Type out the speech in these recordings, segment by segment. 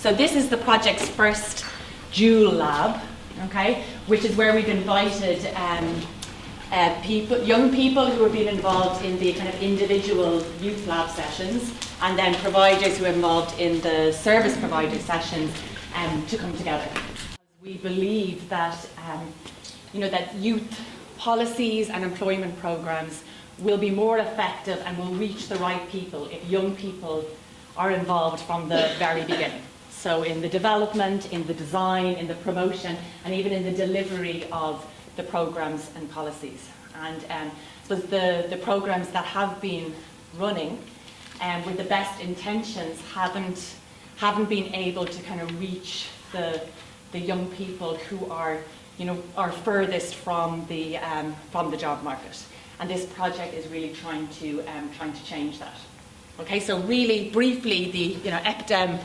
So this is the project's first dual lab, okay, which is where we've invited young people who have been involved in the kind of individual youth lab sessions, and then providers who are involved in the service provider sessions to come together. We believe that that youth policies and employment programs will be more effective and will reach the right people if young people are involved from the very beginning. So in the development, in the design, in the promotion, and even in the delivery of the programs and policies. And so the programs that have been running with the best intentions haven't been able to kind of reach the young people who are furthest from the job market. And this project is really trying to change that. Okay, so really briefly, the EP-DeM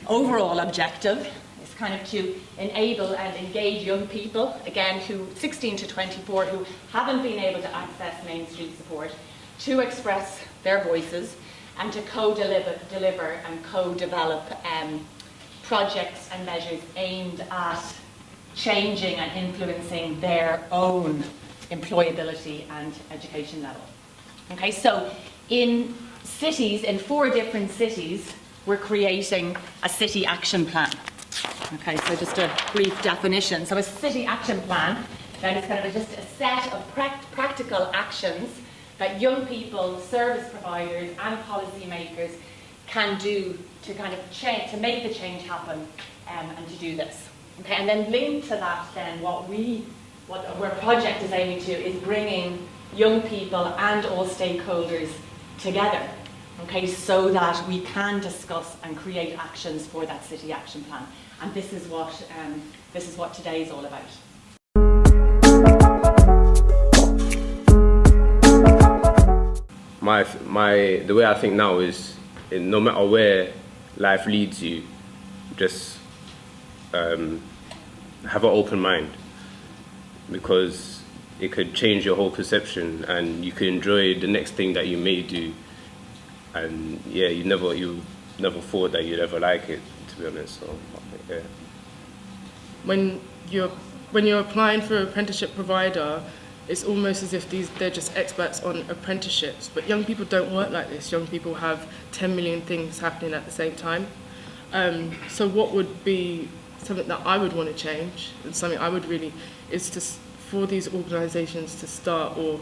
overall objective is kind of to enable and engage young people, again, who 16 to 24, who haven't been able to access mainstream support, to express their voices and to co-deliver and co-develop projects and measures aimed at changing and influencing their own employability and education level. Okay, so in 4 different cities, we're creating a city action plan. Okay, so just a brief definition. So a city action plan, that is kind of just a set of practical actions that young people, service providers and policymakers can do to kind of change, to make the change happen and to do this. Okay, and then linked to that then what our project is aiming to is bringing young people and all stakeholders together, okay, so that we can discuss and create actions for that city action plan. And this is what today is all about. The way I think now is, no matter where life leads you, just have an open mind, because it could change your whole perception and you could enjoy the next thing that you may do. And yeah, you never thought that you'd ever like it, to be honest. So yeah. When you're applying for an apprenticeship provider, it's almost as if they're just experts on apprenticeships. But young people don't work like this. Young people have 10 million things happening at the same time. So what would be something that I would want to change, and something I would really, is for these organisations to start or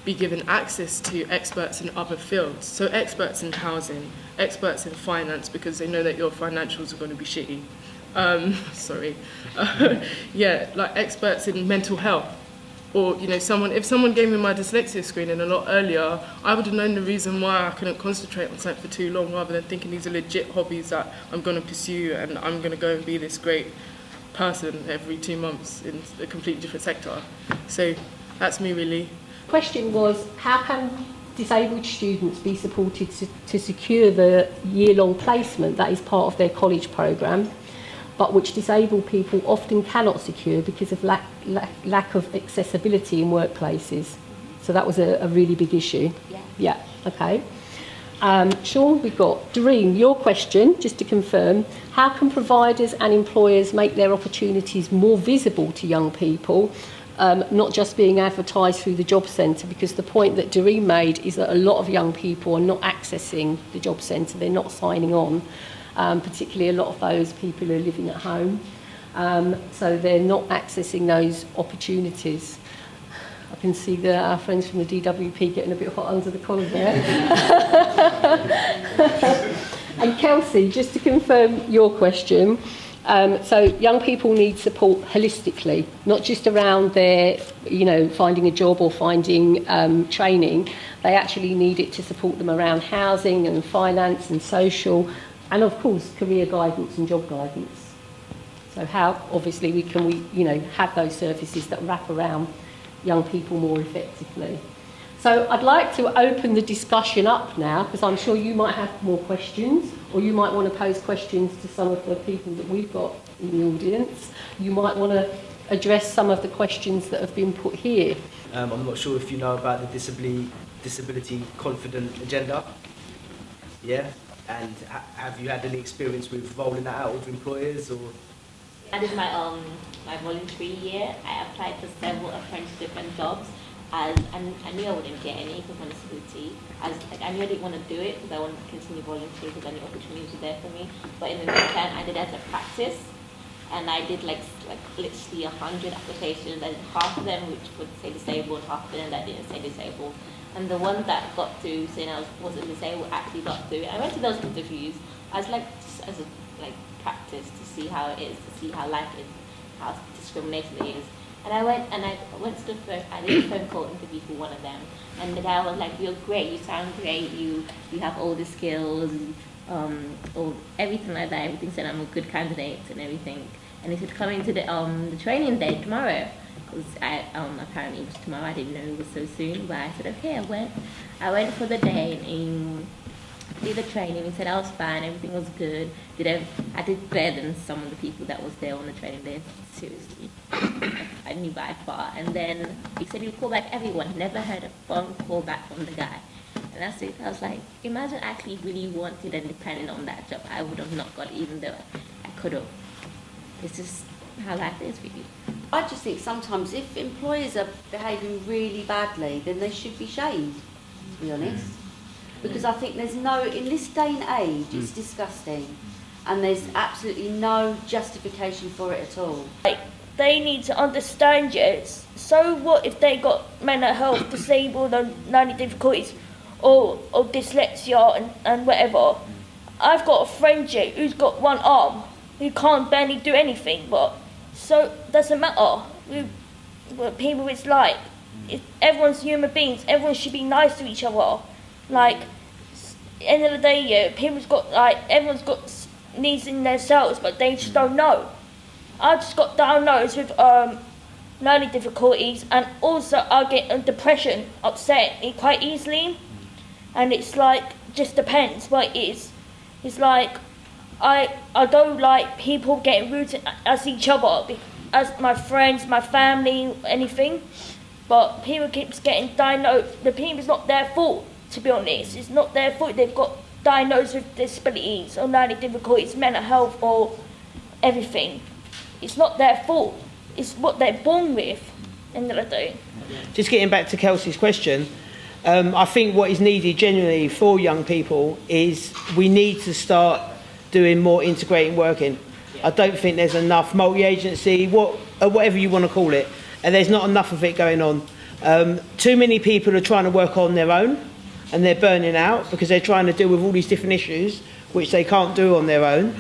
be given access to experts in other fields. So experts in housing, experts in finance, because they know that your financials are going to be shitty. Yeah, like experts in mental health. Or, if someone gave me my dyslexia screening a lot earlier, I would have known the reason why I couldn't concentrate on something for too long, rather than thinking these are legit hobbies that I'm going to pursue and I'm going to go and be this great person every 2 months in a completely different sector. So that's me, really. The question was, how can disabled students be supported to secure the year-long placement that is part of their college programme, but which disabled people often cannot secure because of lack of accessibility in workplaces? So that was a really big issue. Yeah, okay. Sean, we've got DeReam, your question, just to confirm, how can providers and employers make their opportunities more visible to young people, not just being advertised through the job centre? Because the point that DeReam made is that a lot of young people are not accessing the job centre, they're not signing on. Particularly a lot of those people who are living at home. So they're not accessing those opportunities. I can see our friends from the DWP getting a bit hot under the collar there. And Kelsey, just to confirm your question, so young people need support holistically, not just around their, finding a job or finding training. They actually need it to support them around housing and finance and social, and of course career guidance and job guidance. So how obviously we have those services that wrap around young people more effectively. So I'd like to open the discussion up now, because I'm sure you might have more questions, or you might want to pose questions to some of the people that we've got in the audience. You might want to address some of the questions that have been put here. I'm not sure if you know about the disability confident agenda. Yeah? And have you had any experience with rolling that out with employers or? I did my voluntary year. I applied for several apprenticeship and jobs. As I knew I wouldn't get any because of my disability. I knew I didn't want to do it because I wanted to continue volunteering because I knew opportunities were there for me. But in the meantime, I did it as a practice, and I did like literally 100 applications. I did half of them which would say disabled, half of them that didn't say disabled. And the one that got through saying I wasn't disabled actually got through. I went to those interviews as as a practice to see how it is, to see how life is, how discrimination it is. And I went to I did a phone call interview for one of them, and the guy was like, "You're great. You sound great. You have all the skills, or everything like that. Everything said I'm a good candidate and everything." And he said, "Come into the training day tomorrow." Because apparently it was tomorrow. I didn't know it was so soon, but I said, "Okay." I went for the day and did the training. He said I was fine. Everything was good. I did better than some of the people that was there on the training day. Seriously, I knew by far. And then he said he would call back everyone. Never heard a phone call back from the guy. And that's it. I was like, imagine I actually really wanted and depended on that job. I would have not got it, even though I could have. It's just how life is really. I just think sometimes if employers are behaving really badly, then they should be shamed, to be honest. Because I think in this day and age, it's disgusting. And there's absolutely no justification for it at all. Like, they need to understand you. So what if they got mental health, disabled and learning difficulties or dyslexia and whatever? I've got a friend who's got one arm, who can't barely do anything, but so it doesn't matter. People, it's like, everyone's human beings, everyone should be nice to each other. Like, end of the day, everyone's got needs in themselves, but they just don't know. I just got diagnosed with learning difficulties, and also I get depression, upset quite easily, and it's like, just depends what it is. It's like, I don't like people getting rude as each other, as my friends, my family, anything, but people keeps getting diagnosed. The people's not their fault, to be honest. It's not their fault. They've got diagnosed with disabilities or learning difficulties, mental health or everything. It's not their fault. It's what they're born with, end of the day. Just getting back to Kelsey's question, I think what is needed genuinely for young people is we need to start doing more integrating working. I don't think there's enough multi-agency, whatever you want to call it, and there's not enough of it going on. Too many people are trying to work on their own, and they're burning out because they're trying to deal with all these different issues which they can't do on their own.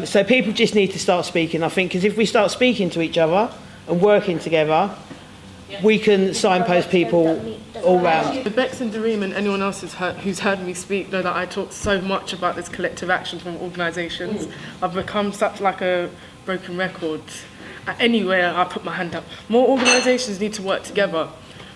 So people just need to start speaking, I think, because if we start speaking to each other and working together, we can signpost people all round. Bex and Dareem and anyone else who's heard me speak know that I talk so much about this collective action from organisations. I've become such like a broken record. Anywhere I put my hand up, more organisations need to work together.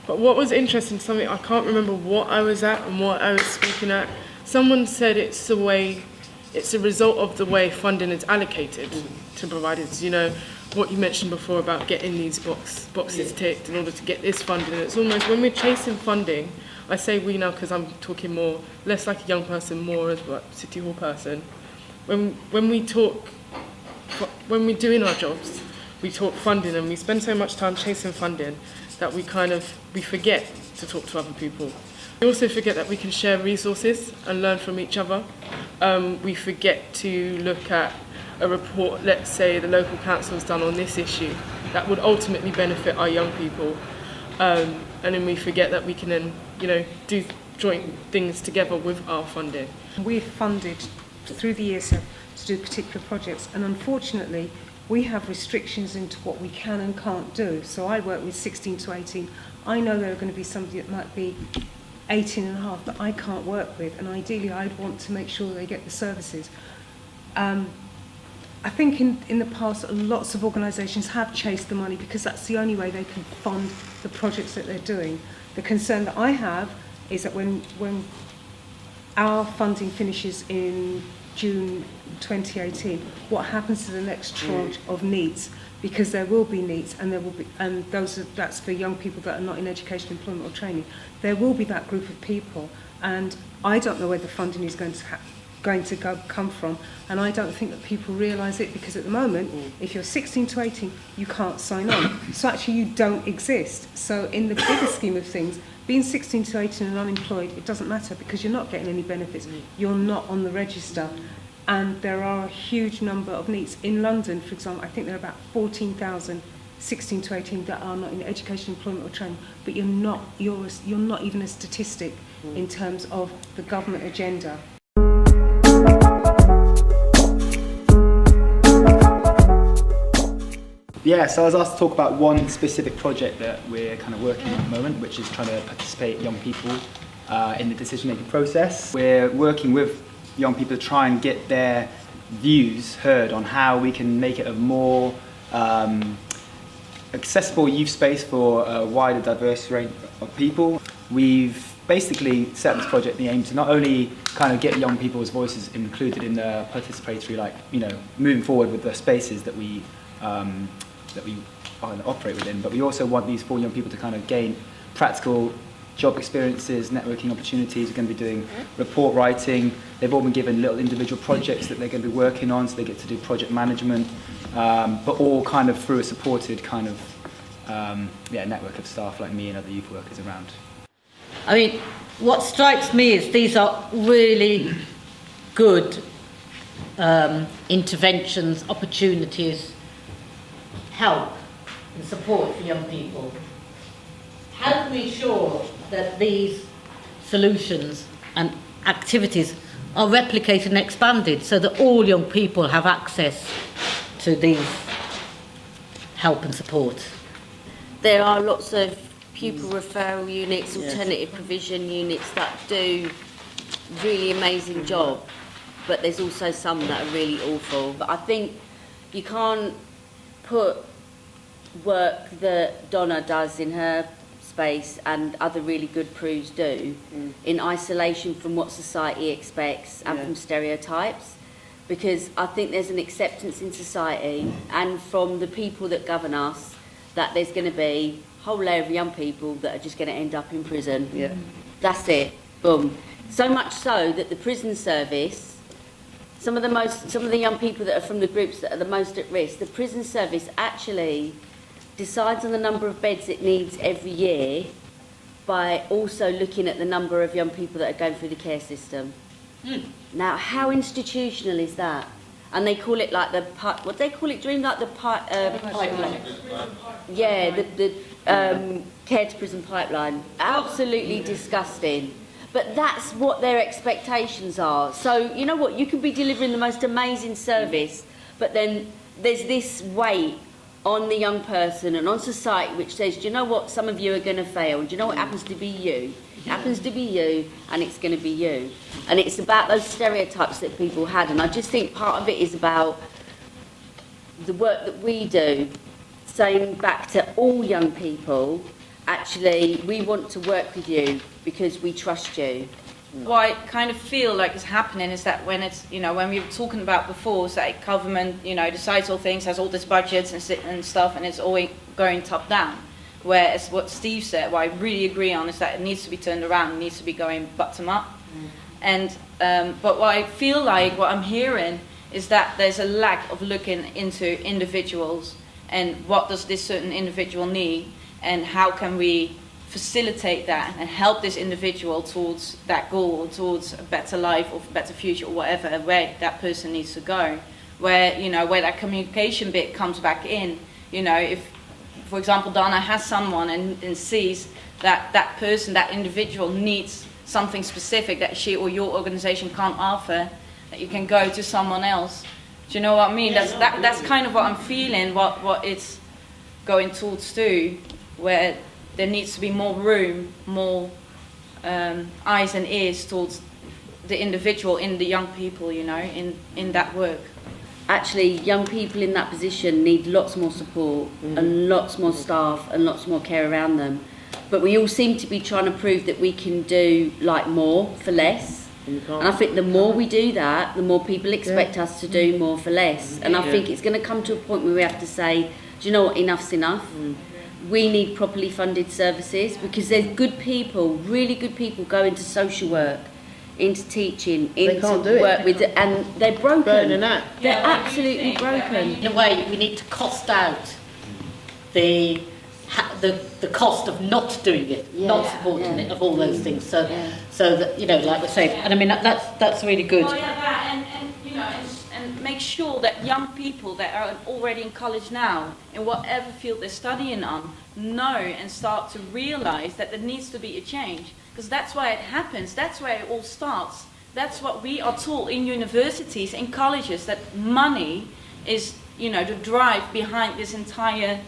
But what was interesting, something I can't remember what I was at and what I was speaking at. Someone said it's a result of the way funding is allocated to providers. You know, what you mentioned before about getting these boxes ticked in order to get this funding. And it's almost when we're chasing funding, I say we now because I'm talking more, less like a young person, more as a City Hall person. When we're doing our jobs, we talk funding and we spend so much time chasing funding that we forget to talk to other people. We also forget that we can share resources and learn from each other. We forget to look at a report, let's say the local council has done on this issue, that would ultimately benefit our young people. And then we forget that we can then, do joint things together with our funding. We're funded through the years to do particular projects, and unfortunately, we have restrictions into what we can and can't do. So I work with 16 to 18. I know there are going to be somebody that might be 18 and a half that I can't work with, and ideally I'd want to make sure they get the services. I think in the past lots of organisations have chased the money because that's the only way they can fund the projects that they're doing. The concern that I have is that when our funding finishes in June 2018, what happens to the next tranche of needs? Because there will be needs, and that's for young people that are not in education, employment or training. There will be that group of people, and I don't know where the funding is going to going to come from. And I don't think that people realise it, because at the moment, if you're 16 to 18, you can't sign on. So actually you don't exist. So in the bigger scheme of things, being 16 to 18 and unemployed, it doesn't matter, because you're not getting any benefits. You're not on the register. And there are a huge number of needs. In London, for example, I think there are about 14,000 16 to 18 that are not in education, employment or training, but you're not even a statistic in terms of the government agenda. Yeah, so I was asked to talk about one specific project that we're kind of working on at the moment, which is trying to participate young people in the decision-making process. We're working with young people to try and get their views heard on how we can make it a more accessible youth space for a wider, diverse range of people. We've basically set this project in the aim to not only kind of get young people's voices included in the participatory, like, you know, moving forward with the spaces that we operate within, but we also want these 4 young people to kind of gain practical job experiences, networking opportunities. We're going to be doing report writing. They've all been given little individual projects that they're going to be working on, so they get to do project management, but all kind of through a supported kind of network of staff like me and other youth workers around. I mean, what strikes me is these are really good interventions, opportunities, help and support for young people. How can we ensure that these solutions and activities are replicated and expanded so that all young people have access to these help and support? There are lots of pupil referral units, alternative provision units that do really amazing job, but there's also some that are really awful. But I think you can't put work that Donna does in her space and other really good crews do in isolation from what society expects and from stereotypes, because I think there's an acceptance in society and from the people that govern us that there's going to be a whole layer of young people that are just going to end up in prison. That's it, boom. So much so that the prison service, some of the young people that are from the groups that are the most at risk, the prison service actually decides on the number of beds it needs every year by also looking at the number of young people that are going through the care system. Now, how institutional is that? And they call it like what do they call it, Dream? Like the pipeline. Yeah, the care to prison pipeline. Absolutely disgusting. But that's what their expectations are. So, you know what, you could be delivering the most amazing service, but then there's this weight on the young person and on society which says, do you know what, some of you are going to fail. Do you know what happens to be you? It happens to be you, and it's going to be you. And it's about those stereotypes that people had. And I just think part of it is about the work that we do, saying back to all young people, actually, we want to work with you because we trust you. What I kind of feel like is happening is that when it's, you know, when we were talking about before, is that government, you know, decides all things, has all these budgets and stuff, and it's all going top down. Whereas what Steve said, what I really agree on, is that it needs to be turned around, it needs to be going bottom up. And but what I feel like, what I'm hearing, is that there's a lack of looking into individuals and what does this certain individual need, and how can we facilitate that and help this individual towards that goal, or towards a better life or a better future, or whatever, where that person needs to go. Where, you know, where that communication bit comes back in. You know, if, for example, Donna has someone and sees that that person, that individual needs something specific that she or your organisation can't offer, that you can go to someone else. Do you know what I mean? That's kind of what I'm feeling, what it's going towards to, where there needs to be more room, more eyes and ears towards the individual, in the young people, you know, in that work. Actually, young people in that position need lots more support and lots more staff and lots more care around them. But we all seem to be trying to prove that we can do like more for less. And I think the more we do that, the more people expect us to do more for less. And I think it's going to come to a point where we have to say, do you know what, enough's enough. We need properly funded services, because there's good people, really good people go into social work, into teaching, They into can't do it. work with, and they're broken. Burning out. They're absolutely broken. In a way, we need to cost out the cost of not doing it, not supporting it, of all those things. So that, you know, like we're saying, and I mean that's really good. Oh, yeah, that, and you know, and make sure that young people that are already in college now, in whatever field they're studying on, know and start to realise that there needs to be a change, because that's why it happens. That's where it all starts. That's what we are taught in universities, in colleges, that money is, you know, the drive behind this entire.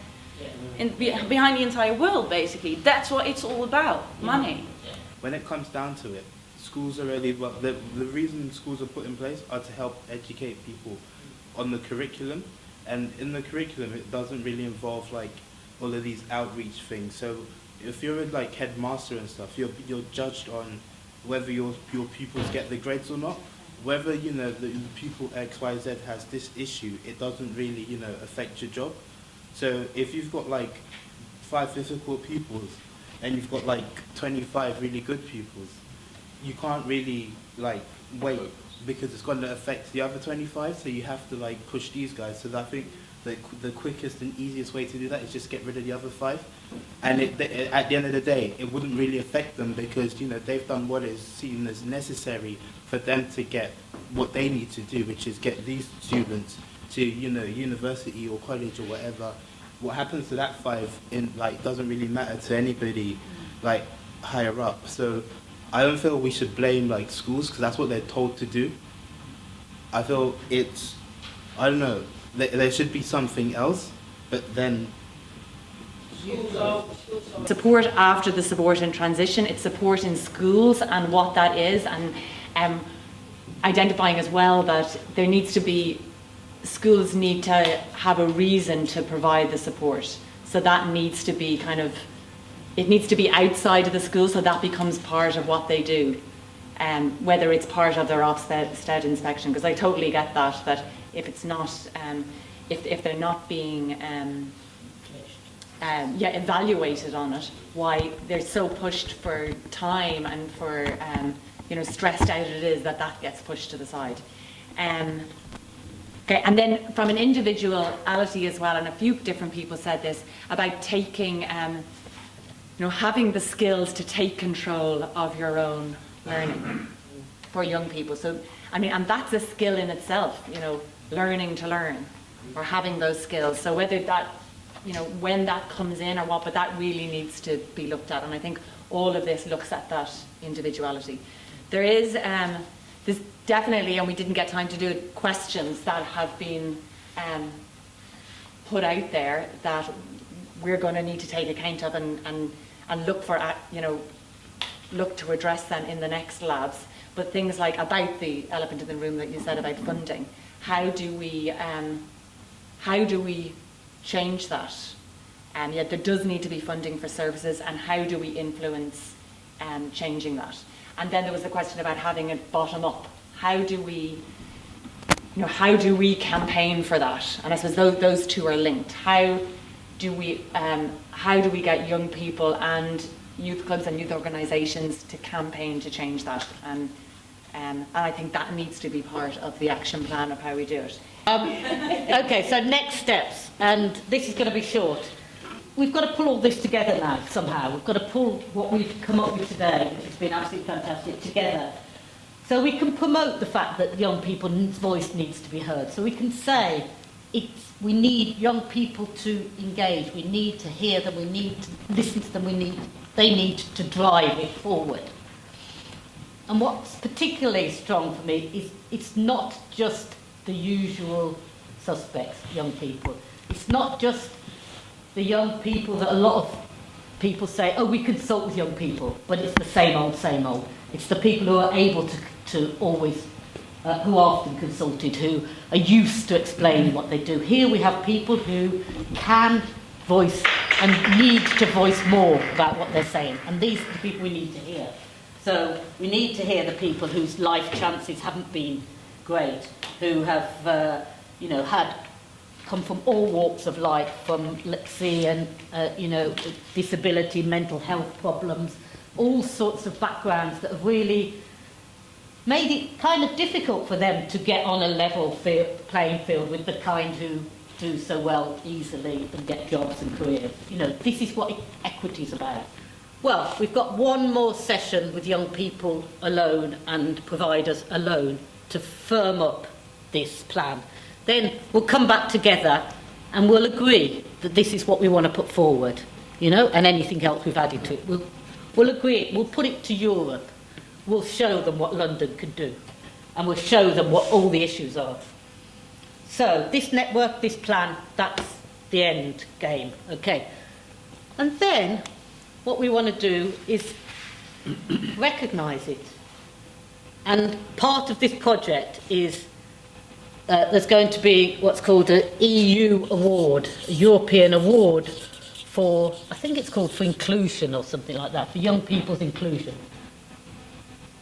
Behind the entire world, basically. That's what it's all about, money. When it comes down to it, schools are really, well, the reason schools are put in place are to help educate people on the curriculum, and in the curriculum it doesn't really involve like all of these outreach things. So if you're like headmaster and stuff, you're judged on whether your pupils get the grades or not. Whether, you know, the pupil X, Y, Z has this issue, it doesn't really, you know, affect your job. So if you've got like 5 difficult pupils and you've got like 25 really good pupils, you can't really like wait, because it's going to affect the other 25. So you have to like push these guys. So I think the quickest and easiest way to do that is just get rid of the other 5. And at the end of the day, it wouldn't really affect them, because, you know, they've done what is seen as necessary for them to get what they need to do, which is get these students to, you know, university or college or whatever. What happens to that 5 in like doesn't really matter to anybody like higher up. So I don't feel we should blame like schools, because that's what they're told to do. I feel it's, I don't know, there should be something else, but then Support after the support in transition, it's support in schools and what that is, and identifying as well that there needs to be, schools need to have a reason to provide the support. So that needs to be kind of, it needs to be outside of the school, so that becomes part of what they do. Whether it's part of their Ofsted inspection, because I totally get that if it's not, if they're not being evaluated on it, why they're so pushed for time and for you know, stressed out it is, that gets pushed to the side. Okay, and then from an individuality as well, and a few different people said this about taking, you know, having the skills to take control of your own learning for young people. So, I mean, and that's a skill in itself, you know, learning to learn, or having those skills. So whether that, you know, when that comes in or what, but that really needs to be looked at. And I think all of this looks at that individuality. There is, there's definitely, and we didn't get time to do it, questions that have been put out there that we're going to need to take account of and look for, you know, look to address them in the next labs. But things like about the elephant in the room that you said about funding, how do we change that? Yet there does need to be funding for services, and how do we influence changing that? And then there was the question about having it bottom up. How do we, you know, how do we campaign for that? And I suppose those two are linked. How do we get young people and youth clubs and youth organisations to campaign to change that? And I think that needs to be part of the action plan of how we do it. Okay, so next steps, and this is going to be short. We've got to pull all this together now somehow. We've got to pull what we've come up with today, which has been absolutely fantastic, together. So we can promote the fact that young people's voice needs to be heard. So we can say we need young people to engage. We need to hear them. We need to listen to them. They need to drive it forward. And what's particularly strong for me is it's not just the usual suspects, young people. It's not just the young people that a lot of people say, oh, we consult with young people, but it's the same old, same old. It's the people who are able to always, who are often consulted, who are used to explaining what they do. Here we have people who can voice and need to voice more about what they're saying, and these are the people we need to hear. So we need to hear the people whose life chances haven't been great, who have, you know, come from all walks of life, from leprosy and, you know, disability, mental health problems, all sorts of backgrounds that have really made it kind of difficult for them to get on a level playing field with the kind who do so well easily and get jobs and careers. You know, this is what equity is about. Well, we've got one more session with young people alone and providers alone to firm up this plan. Then we'll come back together and we'll agree that this is what we want to put forward, you know, and anything else we've added to it. We'll agree, we'll put it to Europe. We'll show them what London can do. And we'll show them what all the issues are. So this network, this plan, that's the end game, okay? And then what we want to do is recognise it. And part of this project is there's going to be what's called an EU award, a European award for, I think it's called for inclusion or something like that, for young people's inclusion.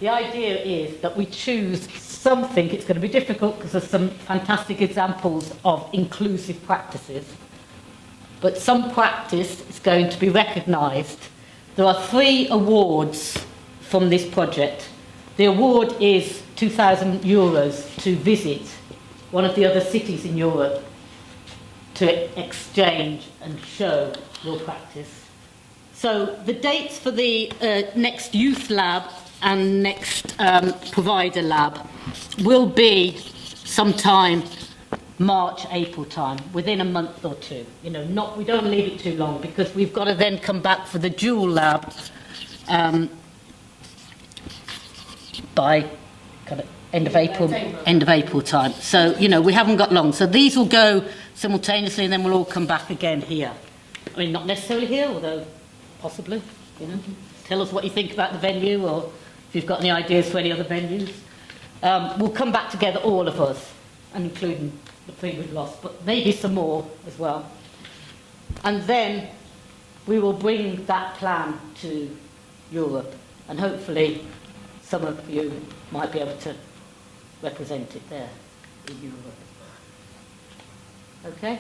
The idea is that we choose something. It's going to be difficult because there's some fantastic examples of inclusive practices, but some practice is going to be recognised. There are 3 awards from this project. The award is €2,000 to visit one of the other cities in Europe to exchange and show your practice. So the dates for the next youth lab and next provider lab will be sometime March, April time, within a month or 2. You know, we don't leave it too long because we've got to then come back for the dual lab by kind of end of April time. So, you know, we haven't got long. So these will go simultaneously and then we'll all come back again here. I mean, not necessarily here, although possibly, you know. Tell us what you think about the venue or if you've got any ideas for any other venues. We'll come back together, all of us, and including the 3 we've lost, but maybe some more as well. And then we will bring that plan to Europe, and hopefully some of you might be able to represent it there in Europe. Okay?